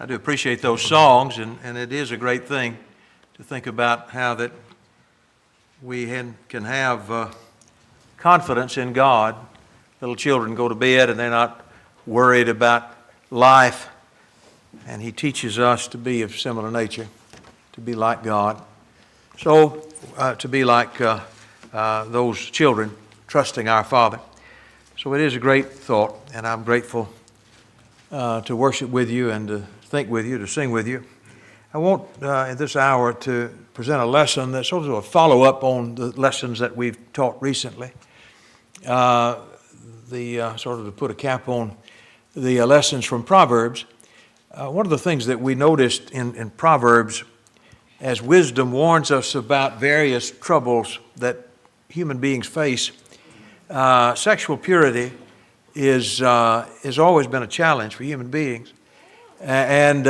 I do appreciate those songs, and it is a great thing to think about how that we can have confidence in God. Little children go to bed and they're not worried about life, and He teaches us to be of similar nature, to be like God. So, to be like those children, trusting our Father. So it is a great thought, and I'm grateful to worship with you and to think with you, to sing with you. I want in this hour to present a lesson that's sort of a follow-up on the lessons that we've taught recently. Sort of to put a cap on the lessons from Proverbs. One of the things that we noticed in Proverbs, as wisdom warns us about various troubles that human beings face, sexual purity has always been a challenge for human beings. And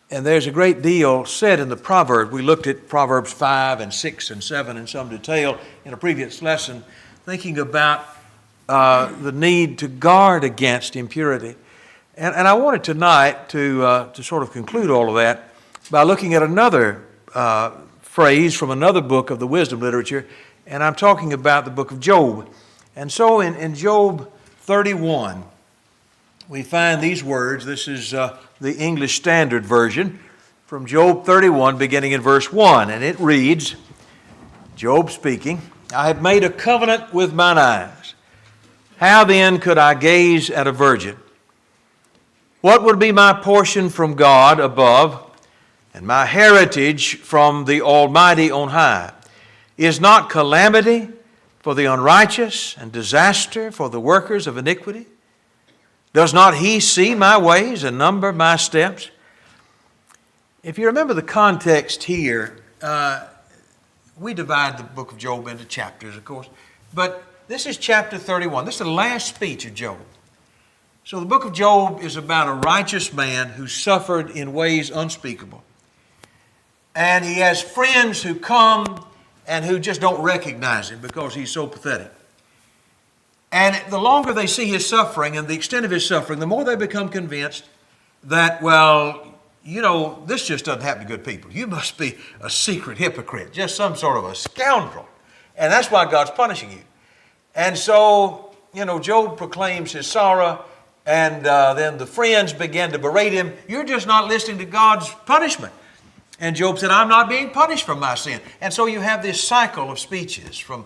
there's a great deal said in the Proverbs. We looked at Proverbs 5 and 6 and 7 in some detail in a previous lesson, thinking about the need to guard against impurity. And I wanted tonight to sort of conclude all of that by looking at another phrase from another book of the wisdom literature, and I'm talking about the book of Job. And so in Job 31, we find these words. This is the English Standard Version from Job 31, beginning in verse 1. And it reads, Job speaking, I have made a covenant with mine eyes. How then could I gaze at a virgin? What would be my portion from God above, and my heritage from the Almighty on high? Is not calamity for the unrighteous and disaster for the workers of iniquity? Does not He see my ways and number my steps? If you remember the context here, we divide the book of Job into chapters, of course, but this is chapter 31. This is the last speech of Job. So the book of Job is about a righteous man who suffered in ways unspeakable. And he has friends who come and who just don't recognize him because he's so pathetic. And the longer they see his suffering and the extent of his suffering, the more they become convinced that, well, you know, this just doesn't happen to good people. You must be a secret hypocrite, just some sort of a scoundrel. And that's why God's punishing you. And so, you know, Job proclaims his sorrow, and then the friends begin to berate him. You're just not listening to God's punishment. And Job said, I'm not being punished for my sin. And so you have this cycle of speeches from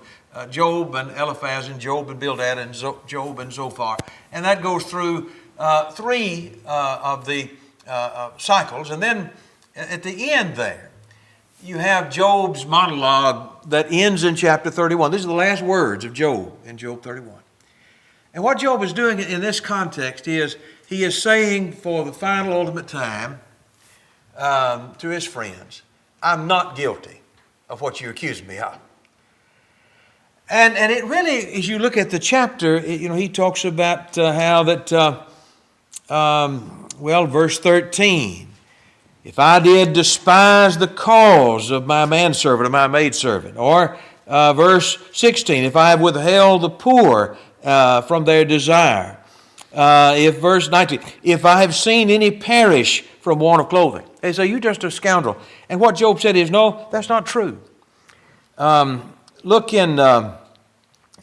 Job and Eliphaz and Job and Bildad and Job and Zophar. And that goes through three of the cycles. And then at the end there, you have Job's monologue that ends in chapter 31. These are the last words of Job in Job 31. And what Job is doing in this context is he is saying for the final ultimate time to his friends, I'm not guilty of what you accuse me of. And it really, as you look at the chapter, he talks about how that, verse 13, if I did despise the cause of my manservant or my maidservant, or verse 16, if I have withheld the poor from their desire, if verse 19, if I have seen any perish from want of clothing. They say, you're just a scoundrel. And what Job said is, no, that's not true. Look in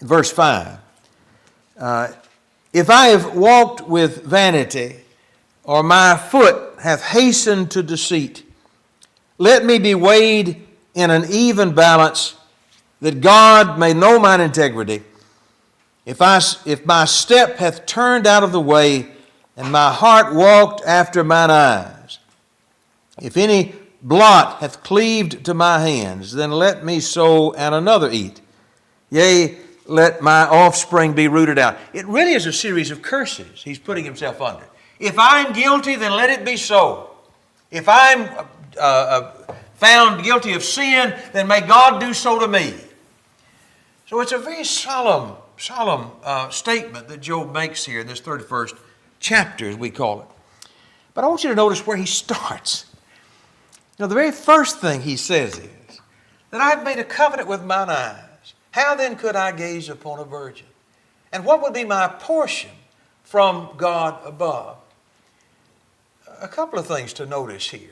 verse 5. If I have walked with vanity, or my foot hath hastened to deceit, let me be weighed in an even balance, that God may know mine integrity. If my step hath turned out of the way, and my heart walked after mine eyes, if any blot hath cleaved to my hands, then let me sow and another eat. Yea, let my offspring be rooted out. It really is a series of curses he's putting himself under. If I'm guilty, then let it be so. If I'm found guilty of sin, then may God do so to me. So it's a very solemn statement that Job makes here in this 31st chapter, as we call it. But I want you to notice where he starts. The very first thing he says is that I have made a covenant with mine eyes. How then could I gaze upon a virgin? And what would be my portion from God above? a couple of things to notice here.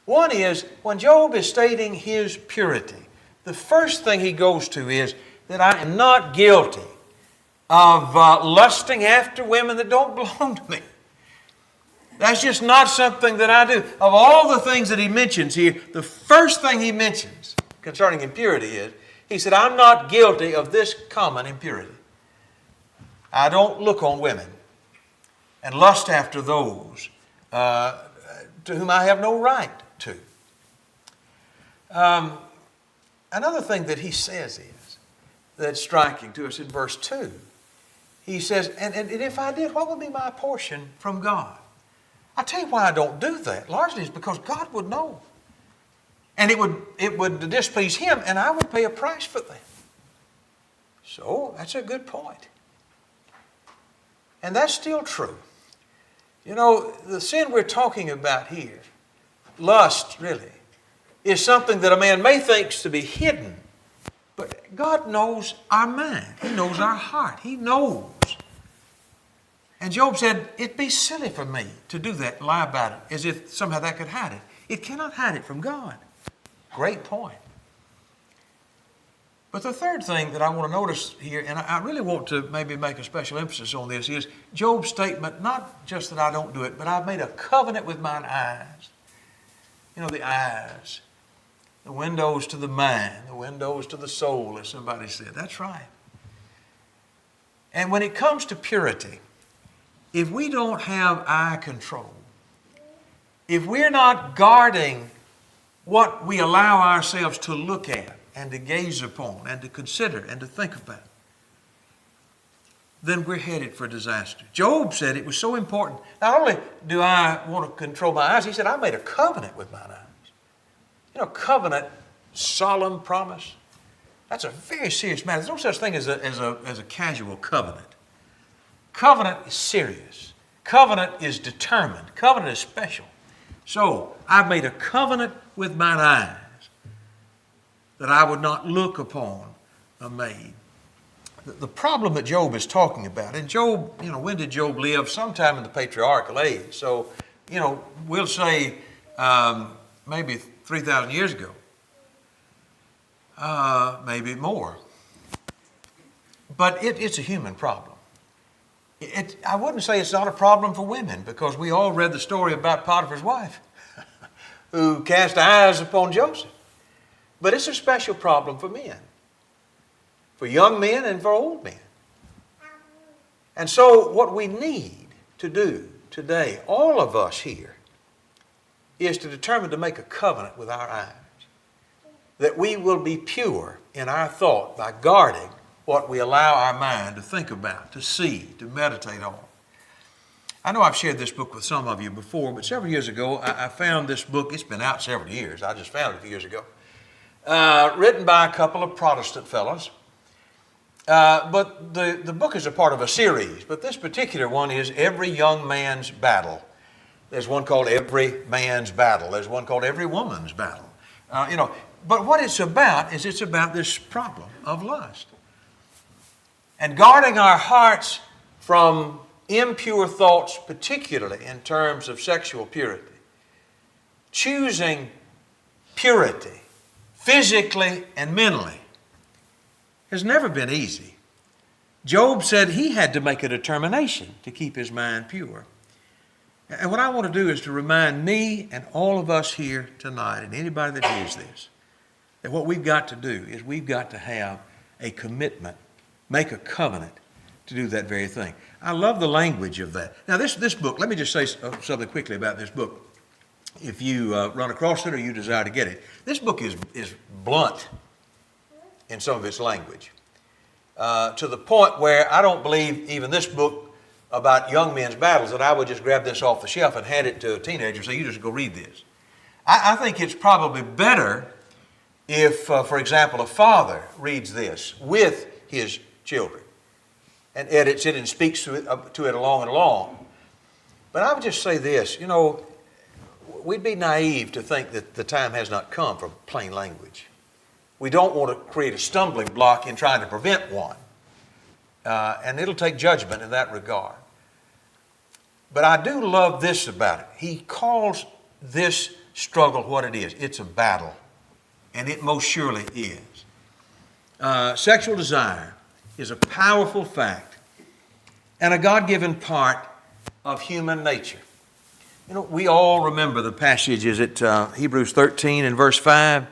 One is, when Job is stating his purity, the first thing he goes to is that I am not guilty of lusting after women that don't belong to me. That's just not something that I do. Of all the things that he mentions here, the first thing he mentions concerning impurity is, he said, I'm not guilty of this common impurity. I don't look on women and lust after those to whom I have no right to. Another thing that he says is, that's striking to us in verse 2. He says, and if I did, what would be my portion from God? I'll tell you why I don't do that. Largely it's because God would know. And it would displease Him, and I would pay a price for that. So, that's a good point. And that's still true. You know, the sin we're talking about here, lust really, is something that a man may think to be hidden. But God knows our mind. He knows our heart. He knows. And Job said, it'd be silly for me to do that, lie about it, as if somehow that could hide it. It cannot hide it from God. Great point. But the third thing that I want to notice here, and I really want to maybe make a special emphasis on this, is Job's statement, not just that I don't do it, but I've made a covenant with mine eyes. You know, the eyes, the windows to the mind, the windows to the soul, as somebody said. That's right. And when it comes to purity, if we don't have eye control, if we're not guarding what we allow ourselves to look at and to gaze upon and to consider and to think about, then we're headed for disaster. Job said it was so important. Not only do I want to control my eyes, he said, I made a covenant with mine eyes. You know, covenant, solemn promise, that's a very serious matter. There's no such thing as a casual covenant. Covenant is serious. Covenant is determined. Covenant is special. So, I've made a covenant with mine eyes that I would not look upon a maid. The problem that Job is talking about, and Job, you know, when did Job live? Sometime in the patriarchal age. So, you know, we'll say maybe 3,000 years ago. Maybe more. But it's a human problem. I wouldn't say it's not a problem for women, because we all read the story about Potiphar's wife who cast eyes upon Joseph. But it's a special problem for men, for young men and for old men. And so what we need to do today, all of us here, is to determine to make a covenant with our eyes, that we will be pure in our thought by guarding what we allow our mind to think about, to see, to meditate on. I know I've shared this book with some of you before, but several years ago I found this book. It's been out several years. I just found it a few years ago. Written by a couple of Protestant fellows. But the book is a part of a series, but this particular one is Every Young Man's Battle. There's one called Every Man's Battle. There's one called Every Woman's Battle. But what it's about is it's about this problem of lust. And guarding our hearts from impure thoughts, particularly in terms of sexual purity. Choosing purity, physically and mentally, has never been easy. Job said he had to make a determination to keep his mind pure. And what I want to do is to remind me and all of us here tonight, and anybody that hears this, that what we've got to do is we've got to have a commitment, make a covenant to do that very thing. I love the language of that. Now this book, let me just say something quickly about this book. If you run across it or you desire to get it, this book is blunt in some of its language, to the point where I don't believe even this book about young men's battles that I would just grab this off the shelf and hand it to a teenager and say, you just go read this. I think it's probably better if, for example, a father reads this with his children and edits it and speaks to it along and along. But I would just say this, we'd be naive to think that the time has not come for plain language. We don't want to create a stumbling block in trying to prevent one. And it'll take judgment in that regard. But I do love this about it. He calls this struggle what it is. It's a battle. And it most surely is. Sexual desire is a powerful fact and a God-given part of human nature. You know, we all remember the passages at Hebrews 13 and verse 5.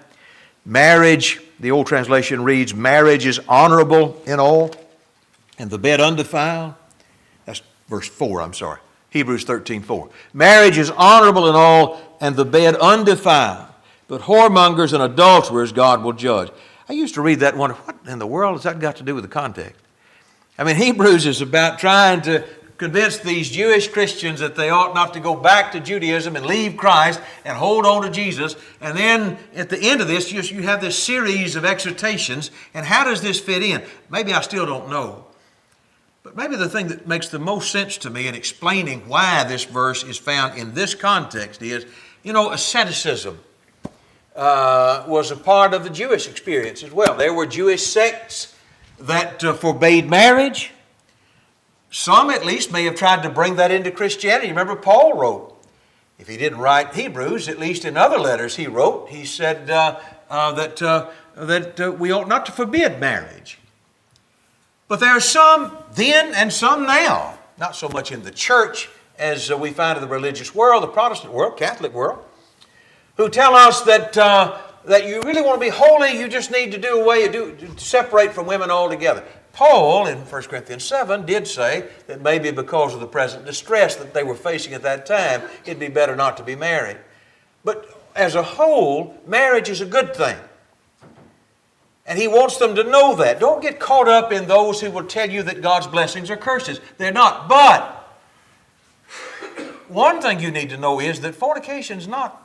Marriage, the old translation reads, marriage is honorable in all, and the bed undefiled. That's verse 4, I'm sorry. Hebrews 13:4. Marriage is honorable in all, and the bed undefiled. But whoremongers and adulterers God will judge. I used to read that and wonder, what in the world has that got to do with the context? I mean, Hebrews is about trying to convince these Jewish Christians that they ought not to go back to Judaism and leave Christ and hold on to Jesus. And then at the end of this, you have this series of exhortations. And how does this fit in? Maybe I still don't know. But maybe the thing that makes the most sense to me in explaining why this verse is found in this context is, you know, asceticism was a part of the Jewish experience as well. There were Jewish sects that forbade marriage. Some at least may have tried to bring that into Christianity. Remember Paul wrote, if he didn't write Hebrews, at least in other letters he wrote, he said that we ought not to forbid marriage. But there are some then and some now, not so much in the church as we find in the religious world, the Protestant world, Catholic world, who tell us that you really want to be holy, you just need to separate from women altogether. Paul, in 1 Corinthians 7, did say that maybe because of the present distress that they were facing at that time, it'd be better not to be married. But as a whole, marriage is a good thing. And he wants them to know that. Don't get caught up in those who will tell you that God's blessings are curses. They're not. But one thing you need to know is that fornication is not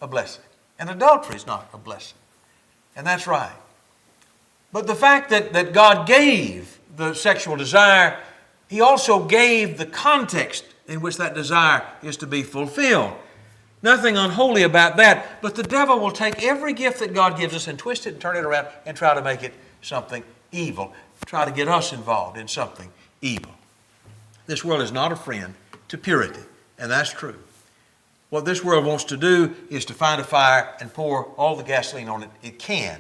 a blessing. And adultery is not a blessing. And that's right. But the fact that God gave the sexual desire, He also gave the context in which that desire is to be fulfilled. Nothing unholy about that, but the devil will take every gift that God gives us and twist it and turn it around and try to make it something evil, try to get us involved in something evil. This world is not a friend to purity, and that's true. What this world wants to do is to find a fire and pour all the gasoline on it it can.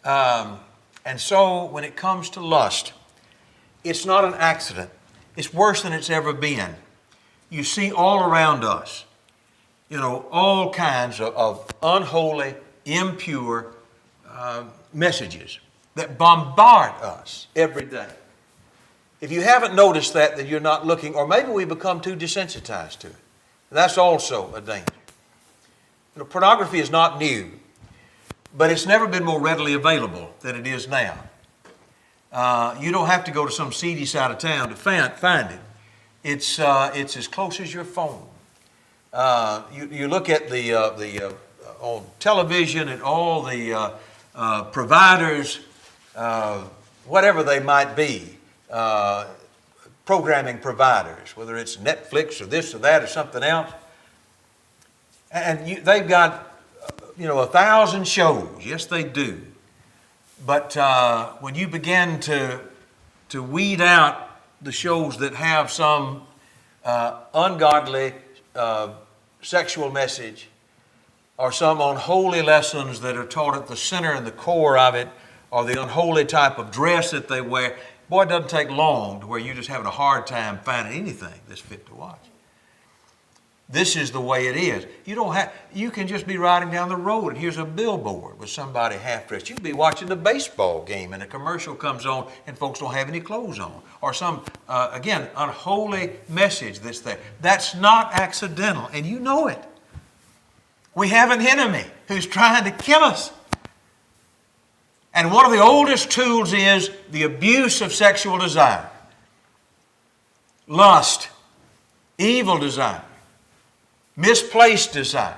And so when it comes to lust, it's not an accident. It's worse than it's ever been. You see all around us, you know, all kinds of unholy, impure messages that bombard us every day. If you haven't noticed that, then you're not looking, or maybe we become too desensitized to it. That's also a danger. You know, pornography is not new, but it's never been more readily available than it is now. You don't have to go to some seedy side of town to find it. It's as close as your phone. You look at on television and all the providers, whatever they might be, programming providers, whether it's Netflix or this or that or something else, and they've got 1,000 shows. Yes, they do. But when you begin to weed out the shows that have some ungodly sexual message, or some unholy lessons that are taught at the center and the core of it, or the unholy type of dress that they wear, boy, it doesn't take long to where you're just having a hard time finding anything that's fit to watch. This is the way it is. You can just be riding down the road and here's a billboard with somebody half-dressed. You can be watching the baseball game and a commercial comes on and folks don't have any clothes on. Or some, again, unholy message that's there. That's not accidental, and you know it. We have an enemy who's trying to kill us. And one of the oldest tools is the abuse of sexual desire. Lust, evil desire, misplaced desire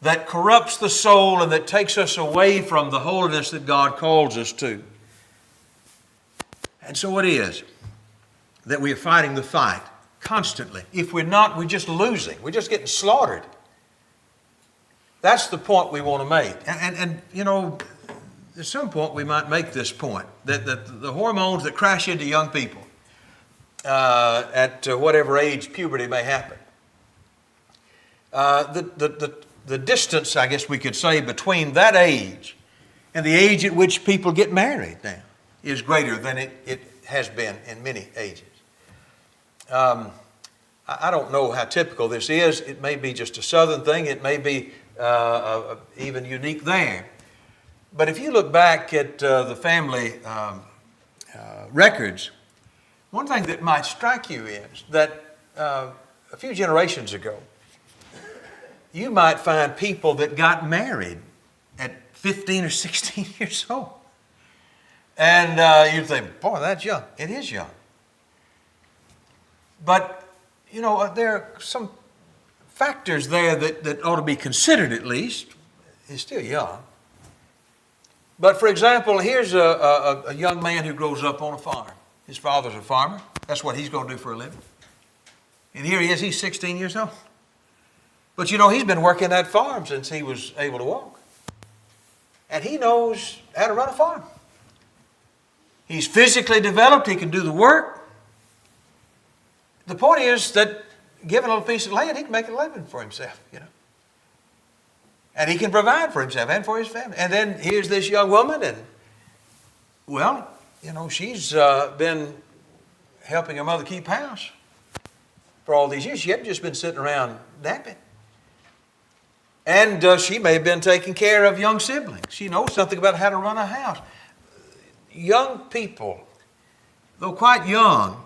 that corrupts the soul and that takes us away from the holiness that God calls us to. And so it is that we are fighting the fight constantly. If we're not, we're just losing. We're just getting slaughtered. That's the point we want to make. And at some point we might make this point, that the hormones that crash into young people, at whatever age puberty may happen. The distance, I guess we could say, between that age and the age at which people get married now is greater than it has been in many ages. I don't know how typical this is. It may be just a southern thing. It may be even unique there. But if you look back at the family records, one thing that might strike you is that a few generations ago, you might find people that got married at 15 or 16 years old. And you'd think, boy, that's young. It is young. But, you know, there are some factors there that ought to be considered at least. He's still young. But, for example, here's a young man who grows up on a farm. His father's a farmer. That's what he's going to do for a living. And here he is, he's 16 years old. But, you know, he's been working that farm since he was able to walk. And he knows how to run a farm. He's physically developed. He can do the work. The point is that given a little piece of land, he can make a living for himself, you know. And he can provide for himself and for his family. And then here's this young woman, and, well, you know, she's been helping her mother keep house for all these years. She hadn't just been sitting around napping. And she may have been taking care of young siblings. She knows something about how to run a house. Young people, though quite young,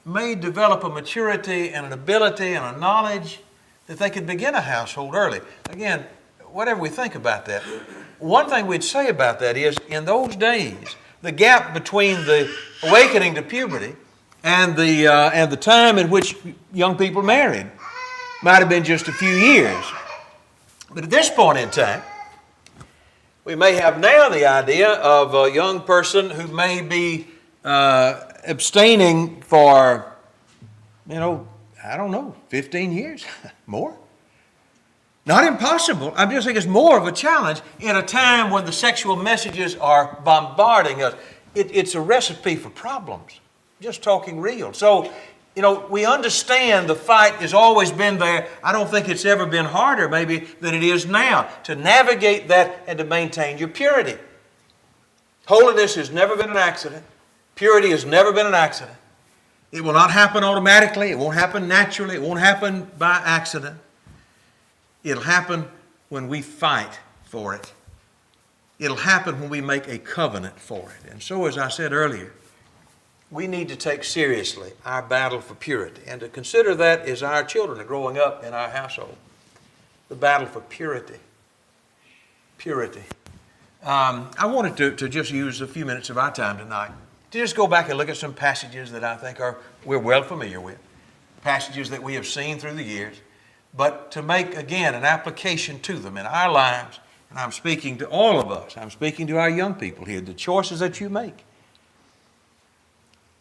may develop a maturity and an ability and a knowledge that they could begin a household early. Again, whatever we think about that, one thing we'd say about that is, in those days, the gap between the awakening to puberty and the time in which young people married might have been just a few years. But at this point in time, we may have now the idea of a young person who may be abstaining for, 15 years, more. Not impossible. I'm just saying it's more of a challenge in a time when the sexual messages are bombarding us. It's a recipe for problems, just talking real. So, we understand the fight has always been there. I don't think it's ever been harder maybe than it is now to navigate that and to maintain your purity. Holiness has never been an accident. Purity has never been an accident. It will not happen automatically. It won't happen naturally. It won't happen by accident. It'll happen when we fight for it. It'll happen when we make a covenant for it. And so, as I said earlier, we need to take seriously our battle for purity and to consider that as our children are growing up in our household. The battle for purity. Purity. I wanted to just use a few minutes of our time tonight to just go back and look at some passages that I think we're well familiar with. Passages that we have seen through the years. But to make, again, an application to them in our lives. And I'm speaking to all of us. I'm speaking to our young people here. The choices that you make.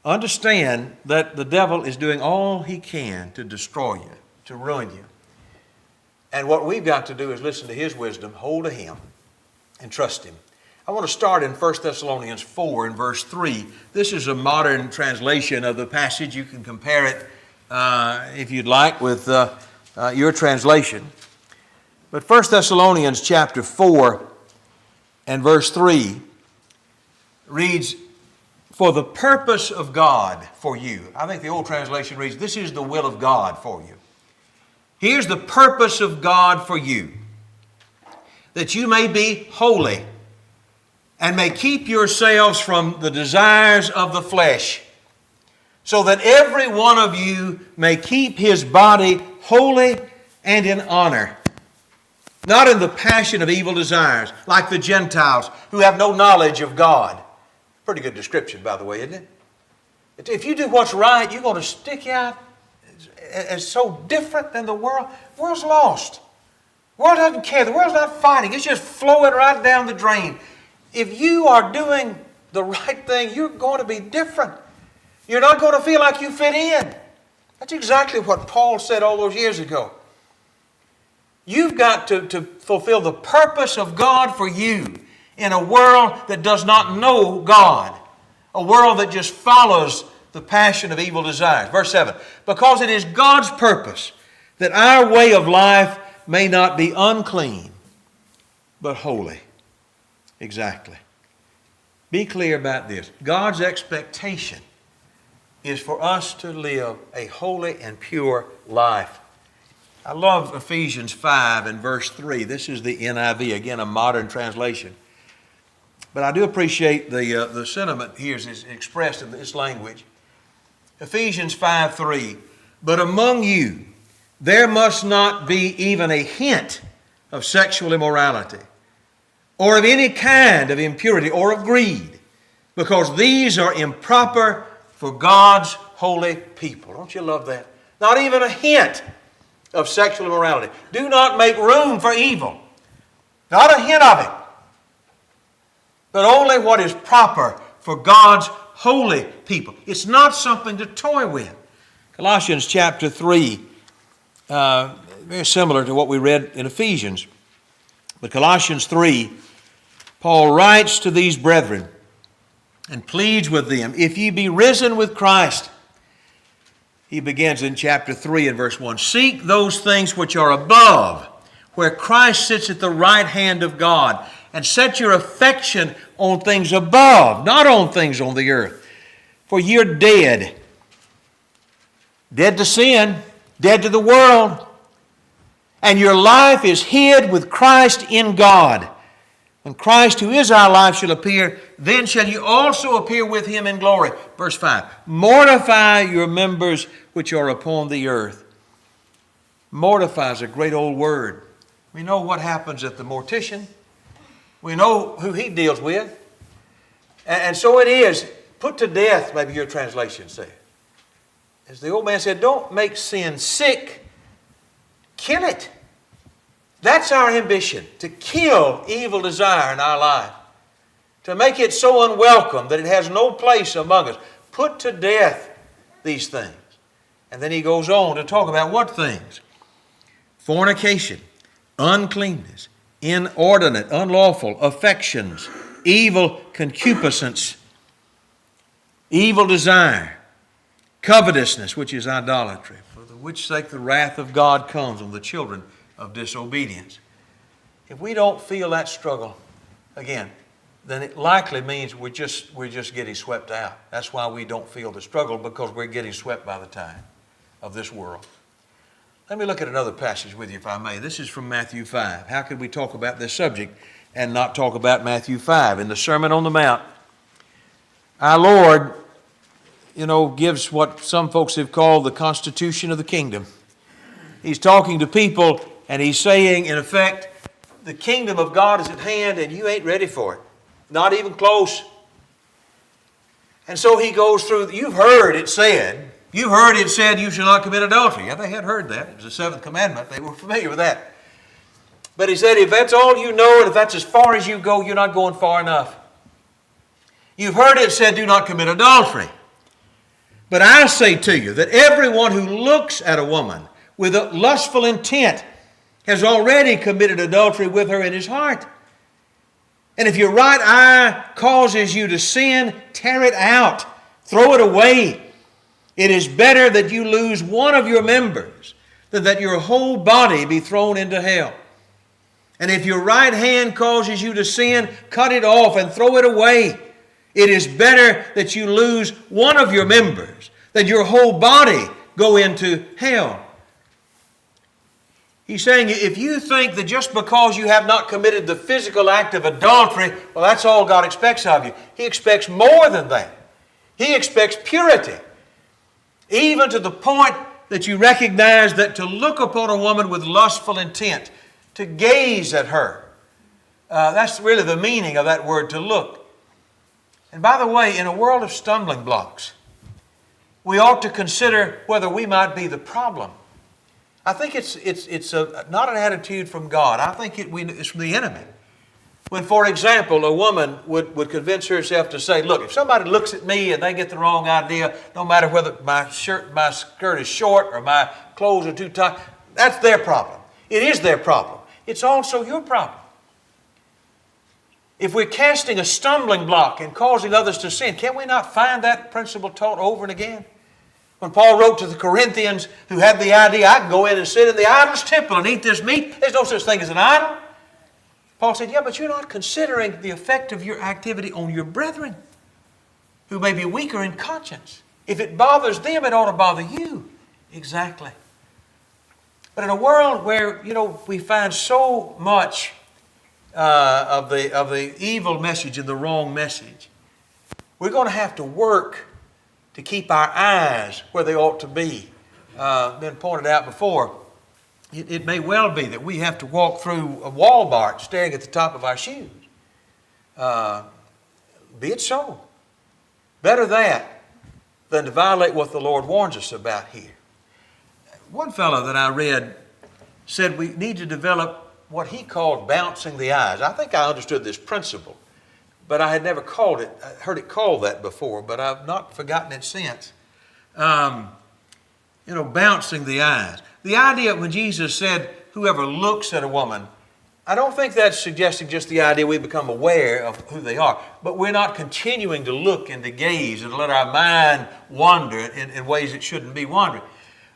Understand that the devil is doing all he can to destroy you, to ruin you. And what we've got to do is listen to his wisdom, hold to him, and trust him. I want to start in 1 Thessalonians 4 and verse 3. This is a modern translation of the passage. You can compare it, if you'd like, with your translation. But 1 Thessalonians chapter 4 and verse 3 reads, "For the purpose of God for you." I think the old translation reads, "This is the will of God for you." Here's the purpose of God for you. "That you may be holy and may keep yourselves from the desires of the flesh, so that every one of you may keep his body holy and in honor, not in the passion of evil desires, like the Gentiles who have no knowledge of God." Pretty good description, by the way, isn't it? If you do what's right, you're going to stick out as so different than the world. The world's lost. The world doesn't care. The world's not fighting. It's just flowing right down the drain. If you are doing the right thing, you're going to be different. You're not going to feel like you fit in. That's exactly what Paul said all those years ago. You've got to fulfill the purpose of God for you in a world that does not know God. A world that just follows the passion of evil desires. Verse 7, because it is God's purpose that our way of life may not be unclean, but holy. Exactly. Be clear about this. God's expectation is for us to live a holy and pure life. I love Ephesians 5 and verse 3. This is the NIV, again, a modern translation. But I do appreciate the sentiment here is expressed in this language. Ephesians 5:3. But among you there must not be even a hint of sexual immorality, or of any kind of impurity, or of greed, because these are improper for God's holy people. Don't you love that? Not even a hint of sexual immorality. Do not make room for evil. Not a hint of it. But only what is proper for God's holy people. It's not something to toy with. Colossians chapter 3, very similar to what we read in Ephesians. But Colossians 3, Paul writes to these brethren and pleads with them, if ye be risen with Christ. He begins in chapter 3 and verse 1. Seek those things which are above, where Christ sits at the right hand of God, and set your affection on things above, not on things on the earth. For you're dead. Dead to sin, dead to the world. And your life is hid with Christ in God. When Christ, who is our life, shall appear, then shall you also appear with Him in glory. Verse 5. Mortify your members which are upon the earth. Mortify is a great old word. We know what happens at the mortician. We know who he deals with. And so it is. Put to death, maybe your translation says. As the old man said, don't make sin sick. Kill it. That's our ambition, to kill evil desire in our life. To make it so unwelcome that it has no place among us. Put to death these things. And then he goes on to talk about what things? Fornication, uncleanness, inordinate, unlawful affections, evil concupiscence, evil desire, covetousness, which is idolatry, for the which sake the wrath of God comes on the children of disobedience. If we don't feel that struggle, again, then it likely means we're just getting swept out. That's why we don't feel the struggle, because we're getting swept by the tide of this world. Let me look at another passage with you, if I may. This is from Matthew 5. How could we talk about this subject and not talk about Matthew 5? In the Sermon on the Mount, our Lord, gives what some folks have called the constitution of the kingdom. He's talking to people and he's saying, in effect, the kingdom of God is at hand and you ain't ready for it. Not even close. And so he goes through, you've heard it said you shall not commit adultery. Yeah, they had heard that. It was the seventh commandment. They were familiar with that. But he said, if that's all you know and if that's as far as you go, you're not going far enough. You've heard it said, do not commit adultery. But I say to you that everyone who looks at a woman with a lustful intent has already committed adultery with her in his heart. And if your right eye causes you to sin, tear it out. Throw it away. It is better that you lose one of your members than that your whole body be thrown into hell. And if your right hand causes you to sin, cut it off and throw it away. It is better that you lose one of your members than your whole body go into hell. He's saying if you think that just because you have not committed the physical act of adultery, well, that's all God expects of you. He expects more than that. He expects purity. Even to the point that you recognize that to look upon a woman with lustful intent, to gaze at her, that's really the meaning of that word, to look. And by the way, in a world of stumbling blocks, we ought to consider whether we might be the problem. I think it's not an attitude from God. I think it's from the enemy. When, for example, a woman would convince herself to say, look, if somebody looks at me and they get the wrong idea, no matter whether my skirt is short or my clothes are too tight, that's their problem. It is their problem. It's also your problem. If we're casting a stumbling block and causing others to sin, can we not find that principle taught over and again? When Paul wrote to the Corinthians who had the idea, I can go in and sit in the idol's temple and eat this meat. There's no such thing as an idol. Paul said, yeah, but you're not considering the effect of your activity on your brethren who may be weaker in conscience. If it bothers them, it ought to bother you. Exactly. But in a world where, we find so much of the evil message and the wrong message, we're going to have to work to keep our eyes where they ought to be. Been pointed out before, it may well be that we have to walk through a Walmart staring at the top of our shoes. Be it so. Better that than to violate what the Lord warns us about here. One fellow that I read said we need to develop what he called bouncing the eyes. I think I understood this principle, but I had never heard it called that before, but I've not forgotten it since. Bouncing the eyes. The idea when Jesus said, whoever looks at a woman, I don't think that's suggesting just the idea we become aware of who they are, but we're not continuing to look and to gaze and to let our mind wander in ways it shouldn't be wandering.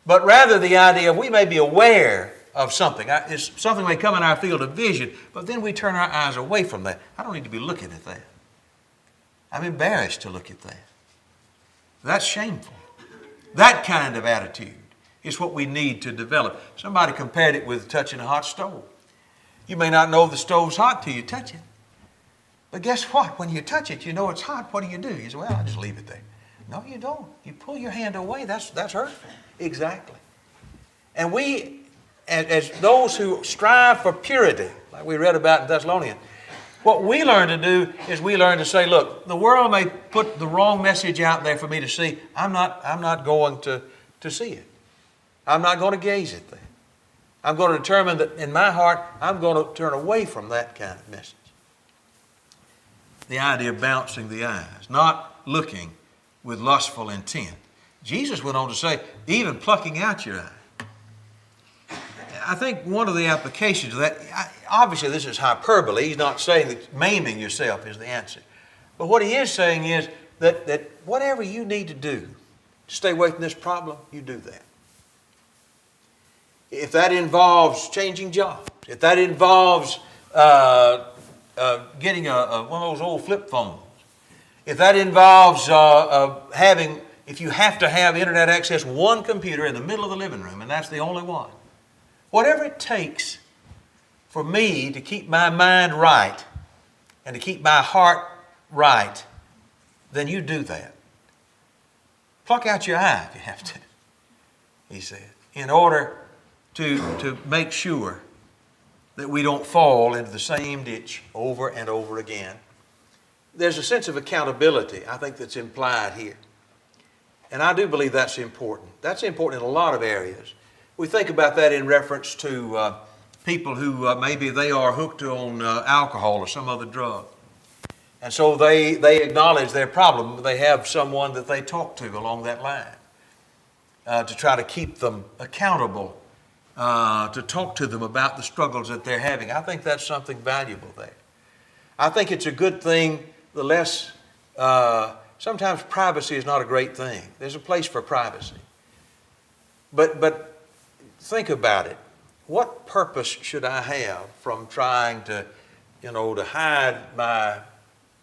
But rather the idea of we may be aware of something. Something may come in our field of vision, but then we turn our eyes away from that. I don't need to be looking at that. I'm embarrassed to look at that. That's shameful. That kind of attitude is what we need to develop. Somebody compared it with touching a hot stove. You may not know the stove's hot till you touch it. But guess what? When you touch it, you know it's hot. What do? You say, well, I'll just leave it there. No, you don't. You pull your hand away. That's hurtful. Exactly. And we, as those who strive for purity, like we read about in Thessalonians, what we learn to do is we learn to say, look, the world may put the wrong message out there for me to see. I'm not going to see it. I'm not going to gaze at that. I'm going to determine that in my heart, I'm going to turn away from that kind of message. The idea of bouncing the eyes, not looking with lustful intent. Jesus went on to say, even plucking out your eye. I think one of the applications of that, obviously this is hyperbole. He's not saying that maiming yourself is the answer. But what he is saying is that whatever you need to do to stay away from this problem, you do that. If that involves changing jobs, if that involves getting one of those old flip phones, if that involves if you have to have internet access, one computer in the middle of the living room, and that's the only one. Whatever it takes for me to keep my mind right and to keep my heart right, then you do that. Pluck out your eye if you have to, he said, in order to make sure that we don't fall into the same ditch over and over again. There's a sense of accountability, I think, that's implied here. And I do believe that's important. That's important in a lot of areas. We think about that in reference to people who maybe they are hooked on alcohol or some other drug. And so they acknowledge their problem. They have someone that they talk to along that line to try to keep them accountable, to talk to them about the struggles that they're having. I think that's something valuable there. I think it's a good thing, the less, sometimes privacy is not a great thing. There's a place for privacy. But think about it. What purpose should I have from trying to hide my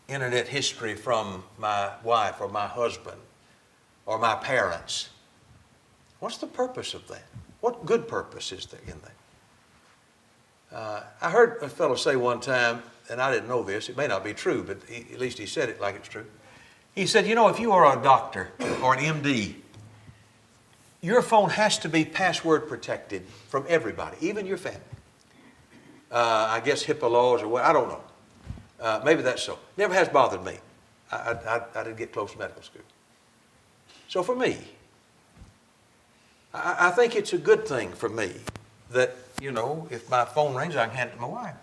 internet history from my wife or my husband or my parents? What's the purpose of that? What good purpose is there in that? I heard a fellow say one time, and I didn't know this, it may not be true, but at least he said it like it's true. He said, if you are a doctor or an MD, your phone has to be password protected from everybody, even your family. I guess HIPAA laws or what, I don't know. Maybe that's so. Never has bothered me. I didn't get close to medical school. So for me, I think it's a good thing for me that, if my phone rings, I can hand it to my wife.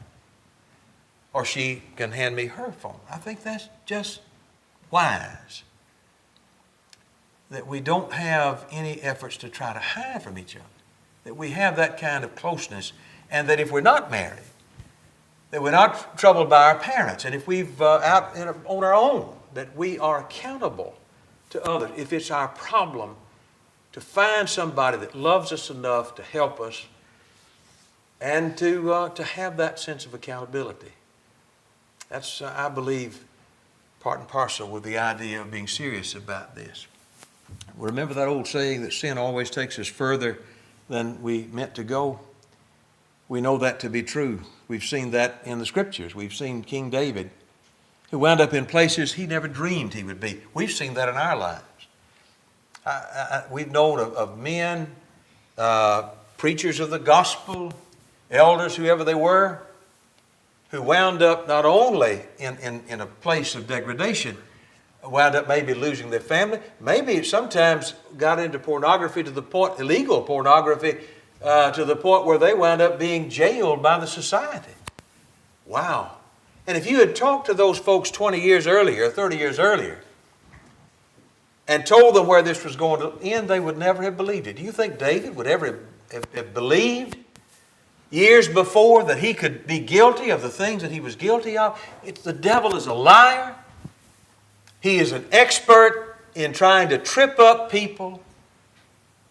Or she can hand me her phone. I think that's just wise. That we don't have any efforts to try to hide from each other. That we have that kind of closeness. And that if we're not married, that we're not troubled by our parents. And if we've out on our own, that we are accountable to others. If it's our problem, to find somebody that loves us enough to help us and to have that sense of accountability. That's, I believe, part and parcel with the idea of being serious about this. Remember that old saying that sin always takes us further than we meant to go? We know that to be true. We've seen that in the Scriptures. We've seen King David, who wound up in places he never dreamed he would be. We've seen that in our lives. We've known of men, preachers of the gospel, elders, whoever they were, who wound up not only in a place of degradation, wound up maybe losing their family, maybe sometimes got into pornography to the point, illegal pornography, to the point where they wound up being jailed by the society. Wow. And if you had talked to those folks 20 years earlier, 30 years earlier, and told them where this was going to end, they would never have believed it. Do you think David would ever have believed years before that he could be guilty of the things that he was guilty of? The devil is a liar. He is an expert in trying to trip up people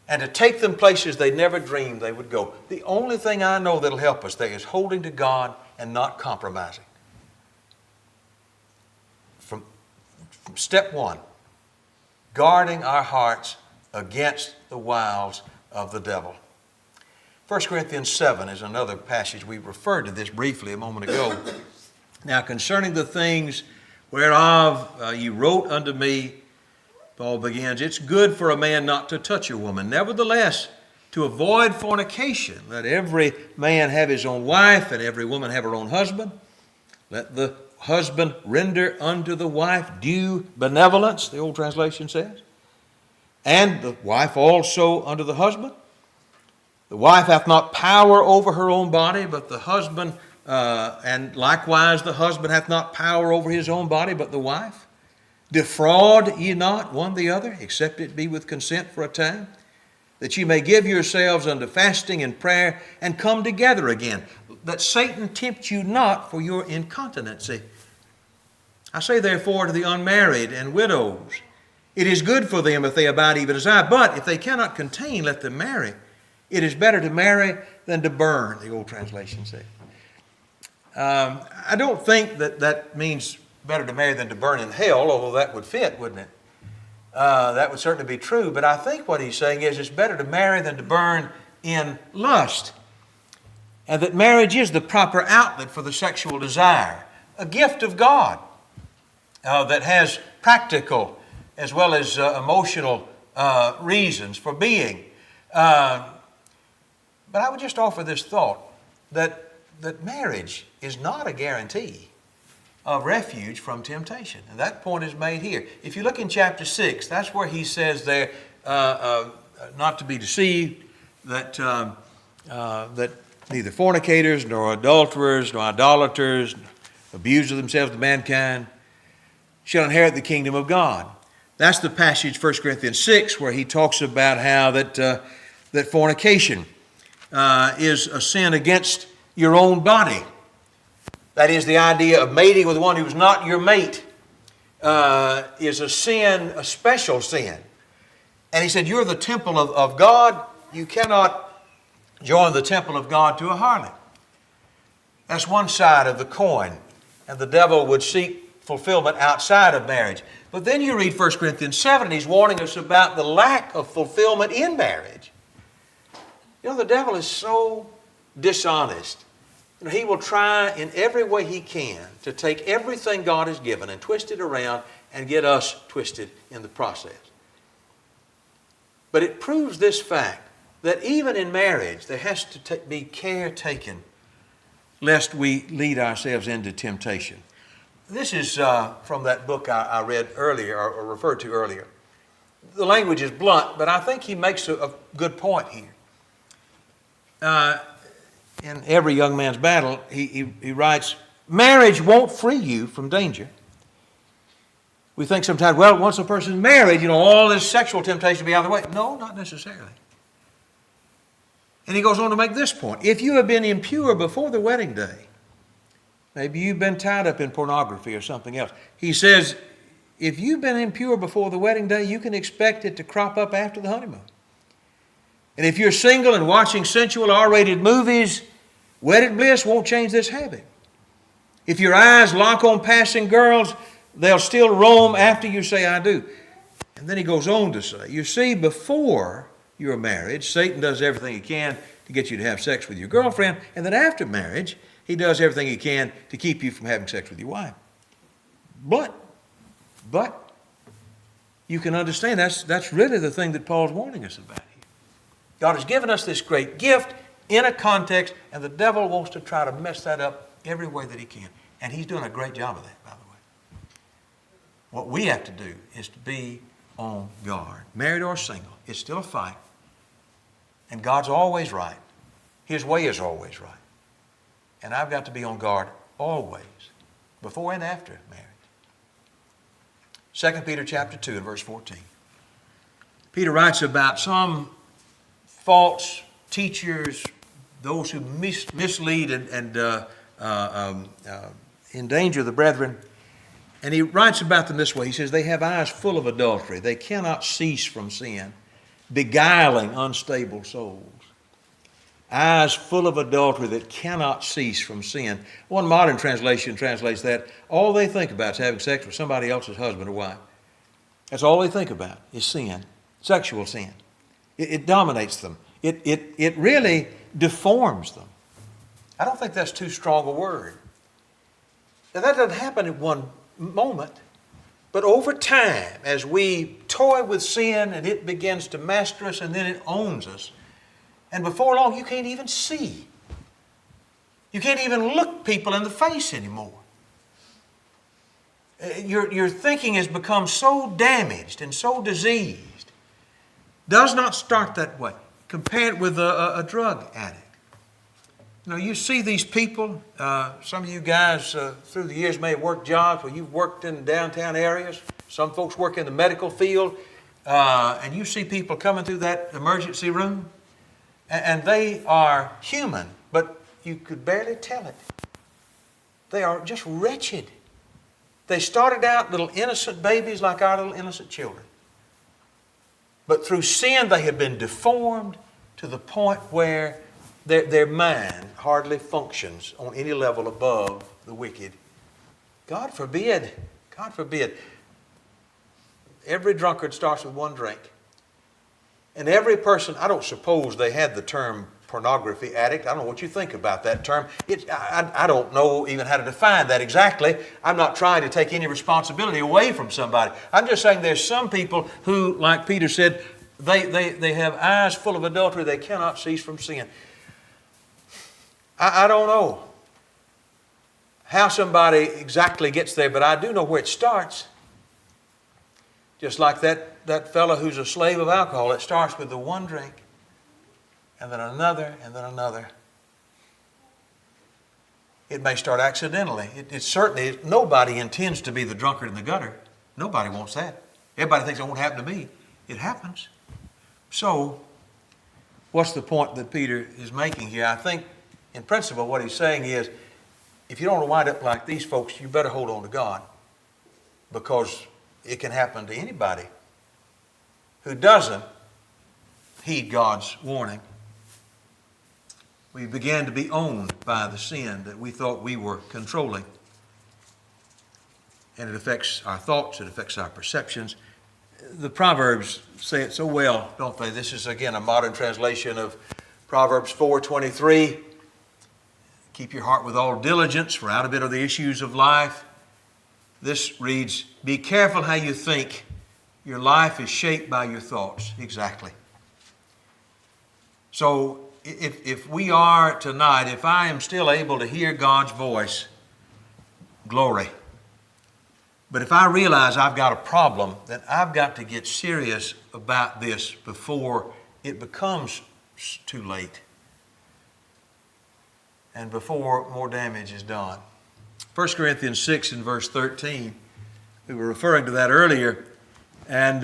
and to take them places they never dreamed they would go. The only thing I know that'll help us there is holding to God and not compromising. From step one, guarding our hearts against the wiles of the devil. 1 Corinthians 7 is another passage. We referred to this briefly a moment ago. Now, concerning the things whereof you wrote unto me, Paul begins, it's good for a man not to touch a woman. Nevertheless, to avoid fornication, let every man have his own wife, and every woman have her own husband. Let the husband render unto the wife due benevolence, the old translation says, and the wife also unto the husband. The wife hath not power over her own body, but the husband, and likewise the husband hath not power over his own body, but the wife. Defraud ye not one the other, except it be with consent for a time, that ye may give yourselves unto fasting and prayer, and come together again, that Satan tempt you not for your incontinency. I say therefore to the unmarried and widows, it is good for them if they abide even as I, but if they cannot contain, let them marry. It is better to marry than to burn, the old translation says. I don't think that means better to marry than to burn in hell, although that would fit, wouldn't it? That would certainly be true, but I think what he's saying is it's better to marry than to burn in lust. And that marriage is the proper outlet for the sexual desire, a gift of God that has practical as well as emotional reasons for being. But I would just offer this thought that marriage is not a guarantee of refuge from temptation. And that point is made here. If you look in chapter 6, that's where he says there, not to be deceived, that neither fornicators, nor adulterers, nor idolaters, abusers themselves to mankind, shall inherit the kingdom of God. That's the passage, 1 Corinthians 6, where he talks about how that fornication is a sin against your own body. That is, the idea of mating with one who is not your mate is a sin, a special sin. And he said, you're the temple of God. You cannot join the temple of God to a harlot. That's one side of the coin. And the devil would seek fulfillment outside of marriage. But then you read 1 Corinthians 7, and he's warning us about the lack of fulfillment in marriage. You know, the devil is so dishonest. You know, he will try in every way he can to take everything God has given and twist it around and get us twisted in the process. But it proves this fact that even in marriage, there has to be care taken lest we lead ourselves into temptation. This is from that book I read earlier, or referred to earlier. The language is blunt, but I think he makes a good point here. In Every Young Man's Battle, he writes, marriage won't free you from danger. We think sometimes, well, once a person's married, you know, all this sexual temptation will be out of the way. No, not necessarily. And he goes on to make this point. If you have been impure before the wedding day, Maybe you've been tied up in pornography or something else. He says, if you've been impure before the wedding day, you can expect it to crop up after the honeymoon. And if you're single and watching sensual R-rated movies, wedded bliss won't change this habit. If your eyes lock on passing girls, they'll still roam after you say, I do. And then he goes on to say, you see, before your marriage, Satan does everything he can to get you to have sex with your girlfriend, and then after marriage, he does everything he can to keep you from having sex with your wife. But you can understand that's really the thing that Paul's warning us about here. God has given us this great gift in a context, and the devil wants to try to mess that up every way that he can. And he's doing a great job of that, by the way. What we have to do is to be on guard. Married or single, it's still a fight. And God's always right. His way is always right. And I've got to be on guard always, before and after marriage. 2 Peter chapter 2 and verse 14. Peter writes about some false teachers, those who mislead and endanger the brethren. And he writes about them this way. He says, they have eyes full of adultery. They cannot cease from sin, beguiling unstable souls. Eyes full of adultery that cannot cease from sin. One modern translation translates that, all they think about is having sex with somebody else's husband or wife. That's all they think about is sin, sexual sin. It dominates them. It really deforms them. I don't think that's too strong a word. Now, that doesn't happen in one moment, but over time, as we toy with sin and it begins to master us and then it owns us, and before long, you can't even see. You can't even look people in the face anymore. Your thinking has become so damaged and so diseased. Does not start that way. Compare it with a drug addict. You know, you see these people, some of you guys through the years may have worked jobs where you've worked in downtown areas. Some folks work in the medical field. And you see people coming through that emergency room. And they are human, but you could barely tell it. They are just wretched. They started out little innocent babies like our little innocent children. But through sin, they have been deformed to the point where their mind hardly functions on any level above the wicked. God forbid. God forbid. Every drunkard starts with one drink. And every person, I don't suppose they had the term pornography addict. I don't know what you think about that term. I don't know even how to define that exactly. I'm not trying to take any responsibility away from somebody. I'm just saying there's some people who, like Peter said, they have eyes full of adultery. They cannot cease from sin. I don't know how somebody exactly gets there, but I do know where it starts. Just like that fellow who's a slave of alcohol, it starts with the one drink, and then another, and then another. It may start accidentally. It certainly, nobody intends to be the drunkard in the gutter. Nobody wants that. Everybody thinks it won't happen to me. It happens. So, what's the point that Peter is making here? I think, in principle, what he's saying is, if you don't want to wind up like these folks, you better hold on to God, because it can happen to anybody who doesn't heed God's warning. We began to be owned by the sin that we thought we were controlling. And it affects our thoughts, it affects our perceptions. The Proverbs say it so well, don't they? This is, again, a modern translation of Proverbs 4:23. Keep your heart with all diligence, for out of it are the issues of life. This reads, be careful how you think. Your life is shaped by your thoughts. Exactly. So if we are tonight, if I am still able to hear God's voice, glory. But if I realize I've got a problem, then I've got to get serious about this before it becomes too late and before more damage is done. 1 Corinthians 6 and verse 13, we were referring to that earlier. And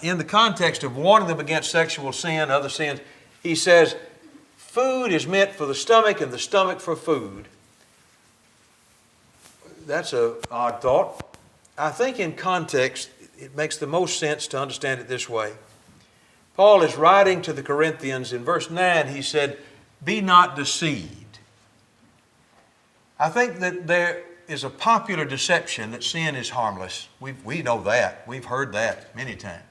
in the context of warning them against sexual sin, other sins, he says, food is meant for the stomach and the stomach for food. that's an odd thought. I think in context, it makes the most sense to understand it this way. Paul is writing to the Corinthians. In verse 9, he said, "Be not deceived." I think that there is a popular deception that sin is harmless. We know that. We've heard that many times.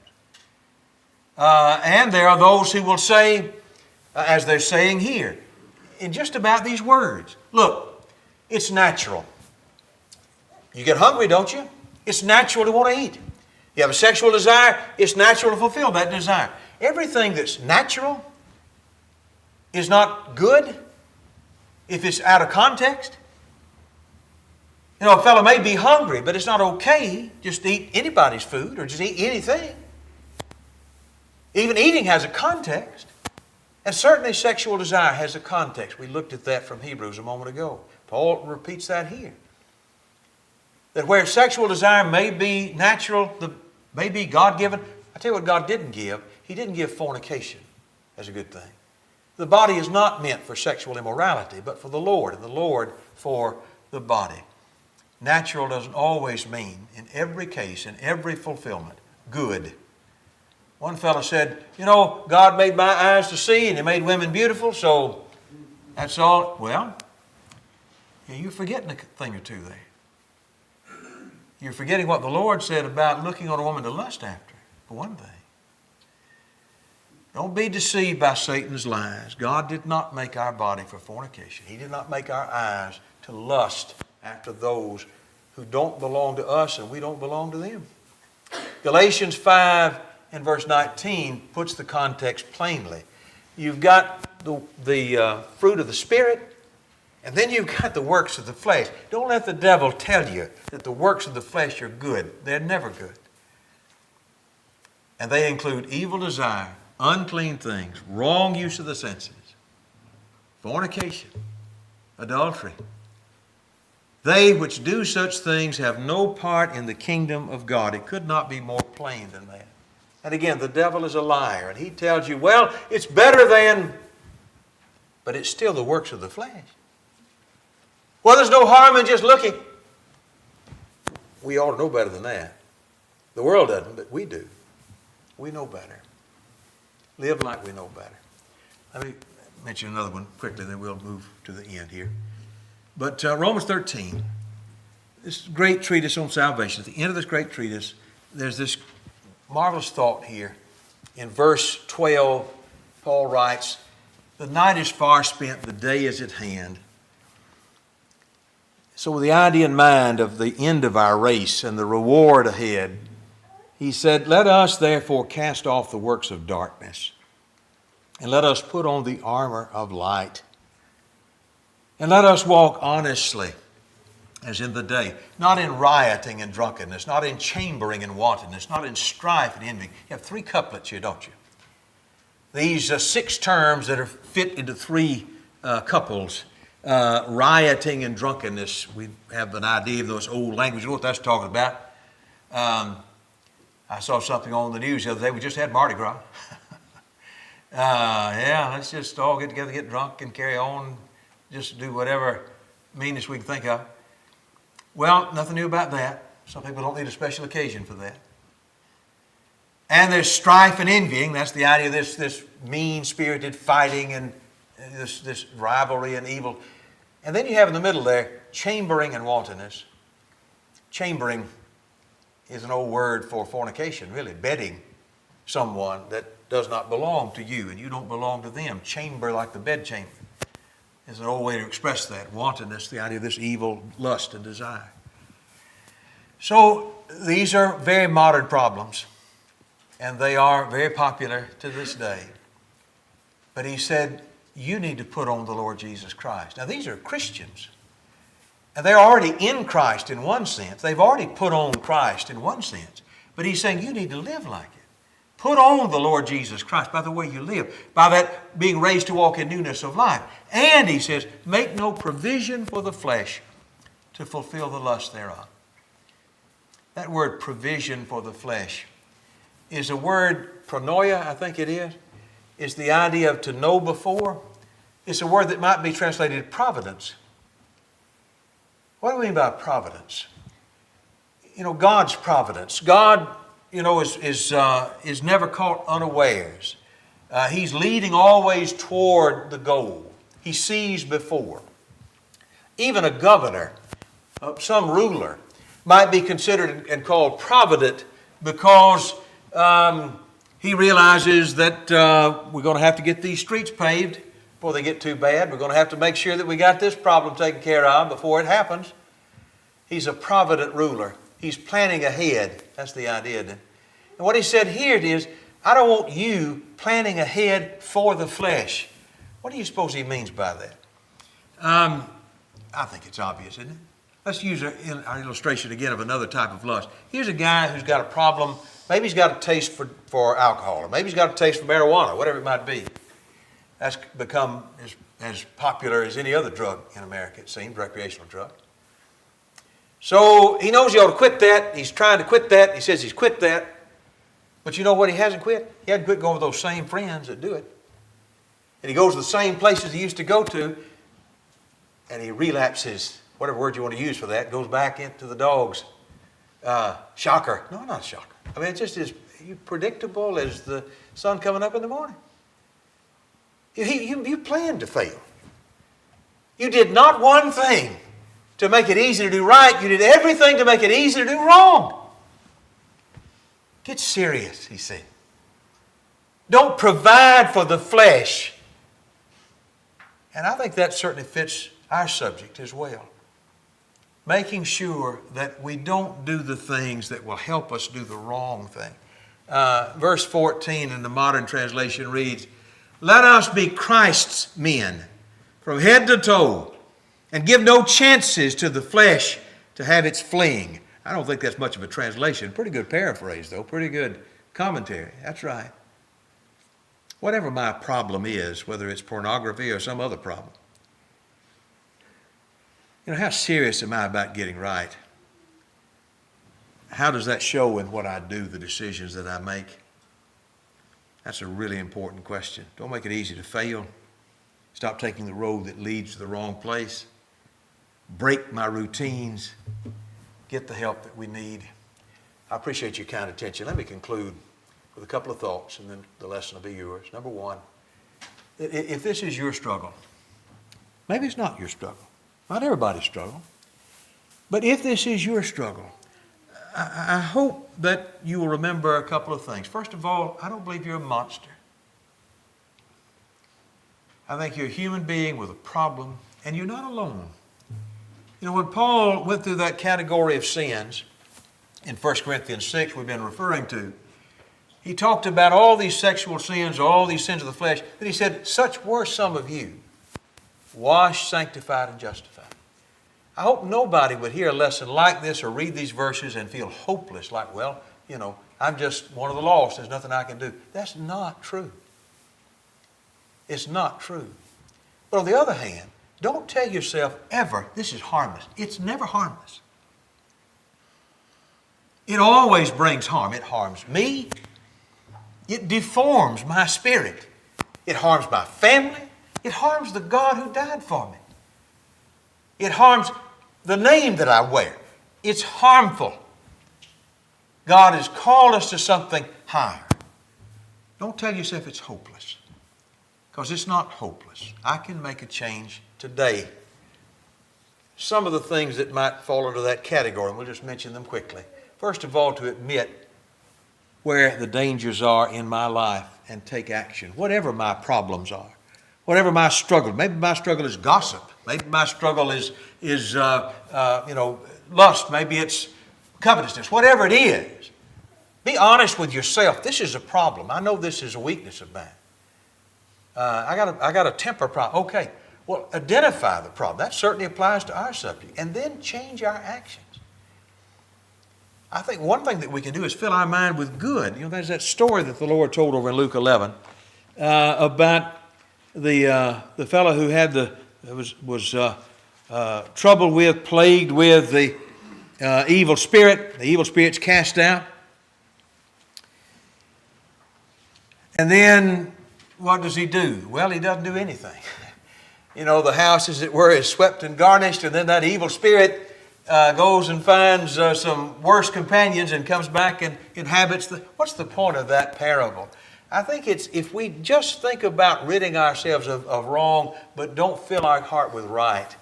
And there are those who will say, as they're saying here, in just about these words, look, it's natural. You get hungry, don't you? It's natural to want to eat. You have a sexual desire, it's natural to fulfill that desire. Everything that's natural is not good if it's out of context. You know, a fellow may be hungry, but it's not okay just to eat anybody's food or just eat anything. Even eating has a context. And certainly sexual desire has a context. We looked at that from Hebrews a moment ago. Paul repeats that here. That where sexual desire may be natural, may be God-given, I tell you what God didn't give. He didn't give fornication as a good thing. The body is not meant for sexual immorality, but for the Lord, and the Lord for the body. Natural doesn't always mean, in every case, in every fulfillment, good. One fellow said, you know, God made my eyes to see and He made women beautiful, so that's all. Well, you're forgetting a thing or two there. You're forgetting what the Lord said about looking on a woman to lust after, for one thing. Don't be deceived by Satan's lies. God did not make our body for fornication. He did not make our eyes to lust after those who don't belong to us and we don't belong to them. Galatians 5 and verse 19 puts the context plainly. You've got the fruit of the Spirit, and then you've got the works of the flesh. Don't let the devil tell you that the works of the flesh are good. They're never good. And they include evil desire, unclean things, wrong use of the senses, fornication, adultery. They which do such things have no part in the kingdom of God. It could not be more plain than that. And again, the devil is a liar, and he tells you, well, it's better than, but it's still the works of the flesh. Well, there's no harm in just looking. We ought to know better than that. The world doesn't, but we do. We know better. Live like we know better. Let me mention another one quickly, then we'll move to the end here. But Romans 13, this great treatise on salvation. At the end of this great treatise, there's this marvelous thought here. In verse 12, Paul writes, "The night is far spent, the day is at hand." So with the idea in mind of the end of our race and the reward ahead, he said, "Let us therefore cast off the works of darkness, and let us put on the armor of light. And let us walk honestly, as in the day, not in rioting and drunkenness, not in chambering and wantonness, not in strife and envy." You have three couplets here, don't you? These 6 terms that are fit into 3 couples. Rioting and drunkenness. We have an idea of those old languages. You know what that's talking about? I saw something on the news the other day. We just had Mardi Gras. Let's just all get together, get drunk, and carry on. Just do whatever meanness we can think of. Well, nothing new about that. Some people don't need a special occasion for that. And there's strife and envying. That's the idea of this mean-spirited fighting and this rivalry and evil. And then you have in the middle there, chambering and wantonness. Chambering is an old word for fornication, really, bedding someone that does not belong to you and you don't belong to them. Chamber like the bed chamber is an old way to express that. Wantonness, the idea of this evil lust and desire. So these are very modern problems, and they are very popular to this day. But he said, you need to put on the Lord Jesus Christ. Now these are Christians. And they're already in Christ in one sense. They've already put on Christ in one sense. But he's saying you need to live like it. Put on the Lord Jesus Christ by the way you live, by that being raised to walk in newness of life. And he says, make no provision for the flesh to fulfill the lust thereof. That word provision for the flesh is a word, pronoia, I think it is the idea of to know before. It's a word that might be translated providence. What do we mean by providence? God's providence. God, is never caught unawares. He's leading always toward the goal. He sees before. Even a governor, some ruler, might be considered and called provident because he realizes that we're going to have to get these streets paved before they get too bad. We're going to have to make sure that we got this problem taken care of before it happens. He's a provident ruler. He's planning ahead. That's the idea. And what he said here it is, I don't want you planning ahead for the flesh. What do you suppose he means by that? I think it's obvious, isn't it? Let's use our illustration again of another type of lust. Here's a guy who's got a problem. Maybe he's got a taste for alcohol, or maybe he's got a taste for marijuana, whatever it might be. That's become as popular as any other drug in America, it seems, recreational drug. So he knows he ought to quit that. He's trying to quit that. He says he's quit that. But you know what he hasn't quit? He hasn't quit going with those same friends that do it. And he goes to the same places he used to go to, and he relapses, whatever word you want to use for that, goes back into the dog's shocker. No, not a shocker. I mean, it's just as predictable as the sun coming up in the morning. You planned to fail. You did not one thing to make it easy to do right. You did everything to make it easy to do wrong. Get serious, he said. Don't provide for the flesh. And I think that certainly fits our subject as well. Making sure that we don't do the things that will help us do the wrong thing. Verse 14 in the modern translation reads, let us be Christ's men from head to toe and give no chances to the flesh to have its fling. I don't think that's much of a translation. Pretty good paraphrase, though. Pretty good commentary. That's right. Whatever my problem is, whether it's pornography or some other problem, how serious am I about getting right? How does that show in what I do, the decisions that I make? That's a really important question. Don't make it easy to fail. Stop taking the road that leads to the wrong place. Break my routines. Get the help that we need. I appreciate your kind attention. Let me conclude with a couple of thoughts, and then the lesson will be yours. Number one, if this is your struggle, maybe it's not your struggle. Not everybody's struggle. But if this is your struggle, I hope that you will remember a couple of things. First of all, I don't believe you're a monster. I think you're a human being with a problem, and you're not alone. When Paul went through that category of sins in 1 Corinthians 6 we've been referring to, he talked about all these sexual sins, all these sins of the flesh, but he said, such were some of you, washed, sanctified, and justified. I hope nobody would hear a lesson like this or read these verses and feel hopeless, like, well, I'm just one of the lost. There's nothing I can do. That's not true. It's not true. But on the other hand, don't tell yourself ever, this is harmless. It's never harmless. It always brings harm. It harms me. It deforms my spirit. It harms my family. It harms the God who died for me. It harms the name that I wear. It's harmful. God has called us to something higher. Don't tell yourself it's hopeless, because it's not hopeless. I can make a change today. Some of the things that might fall into that category, and we'll just mention them quickly. First of all, to admit where the dangers are in my life and take action, whatever my problems are, whatever my struggle. Maybe my struggle is gossip. Maybe my struggle is lust. Maybe it's covetousness. Whatever it is, be honest with yourself. This is a problem. I know this is a weakness of mine. I got a temper problem. Okay. Well, identify the problem. That certainly applies to our subject. And then change our actions. I think one thing that we can do is fill our mind with good. There's that story that the Lord told over in Luke 11 about the fellow who had was troubled with, plagued with the evil spirit. The evil spirit's cast out. And then what does he do? Well, he doesn't do anything. The house, as it were, is swept and garnished, and then that evil spirit goes and finds some worse companions and comes back and inhabits what's the point of that parable? I think it's if we just think about ridding ourselves of wrong but don't fill our heart with right,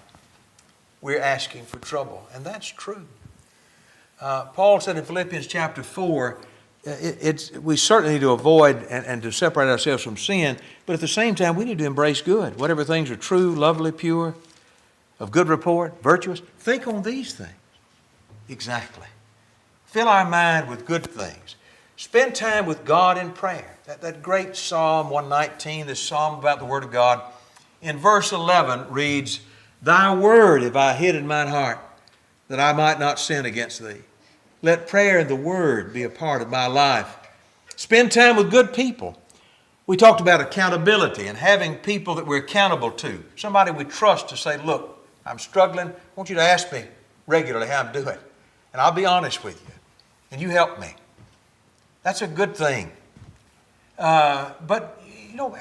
we're asking for trouble. And that's true. Paul said in Philippians chapter 4, we certainly need to avoid and to separate ourselves from sin, but at the same time we need to embrace good. Whatever things are true, lovely, pure, of good report, virtuous, think on these things. Exactly. Fill our mind with good things. Spend time with God in prayer. That great Psalm 119, this psalm about the Word of God, in verse 11 reads, Thy word have I hid in mine heart, that I might not sin against thee. Let prayer and the Word be a part of my life. Spend time with good people. We talked about accountability and having people that we're accountable to. Somebody we trust to say, look, I'm struggling. I want you to ask me regularly how I'm doing. And I'll be honest with you. And you help me. That's a good thing. But,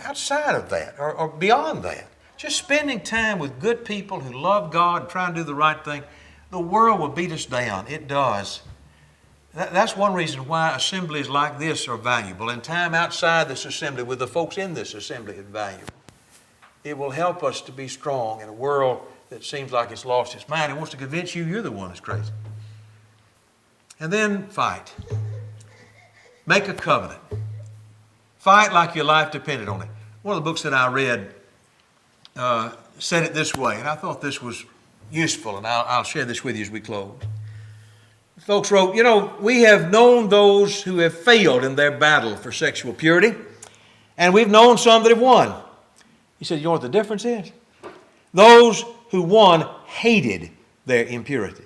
outside of that or beyond that, just spending time with good people who love God and trying to do the right thing, the world will beat us down. It does. That's one reason why assemblies like this are valuable. And time outside this assembly with the folks in this assembly is valuable. It will help us to be strong in a world that seems like it's lost its mind and wants to convince you you're the one that's crazy. And then fight. Make a covenant. Fight like your life depended on it. One of the books that I read said it this way, and I thought this was useful, and I'll share this with you as we close. Folks wrote, we have known those who have failed in their battle for sexual purity, and we've known some that have won. He said, you know what the difference is? Those who won hated their impurity.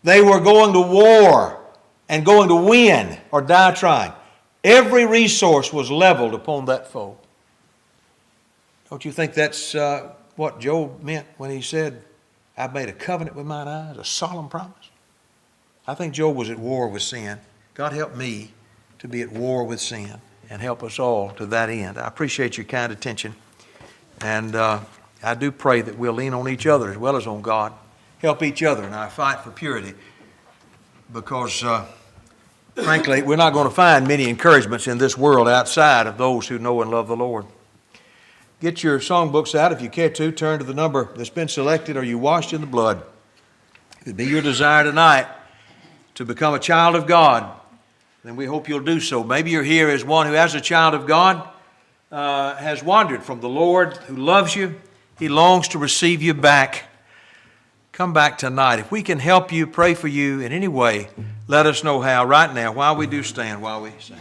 They were going to war and going to win or die trying. Every resource was leveled upon that foe. Don't you think that's what Job meant when he said, I've made a covenant with mine eyes, a solemn promise? I think Job was at war with sin. God help me to be at war with sin and help us all to that end. I appreciate your kind attention. And I do pray that we'll lean on each other as well as on God. Help each other in our fight for purity. Because, frankly, we're not going to find many encouragements in this world outside of those who know and love the Lord. Get your songbooks out if you care to. Turn to the number that's been selected. Are you washed in the blood? If it be your desire tonight to become a child of God, then we hope you'll do so. Maybe you're here as one who, as a child of God, has wandered from the Lord, who loves you. He longs to receive you back. Come back tonight. If we can help you, pray for you in any way, let us know how right now while we do stand, while we sing.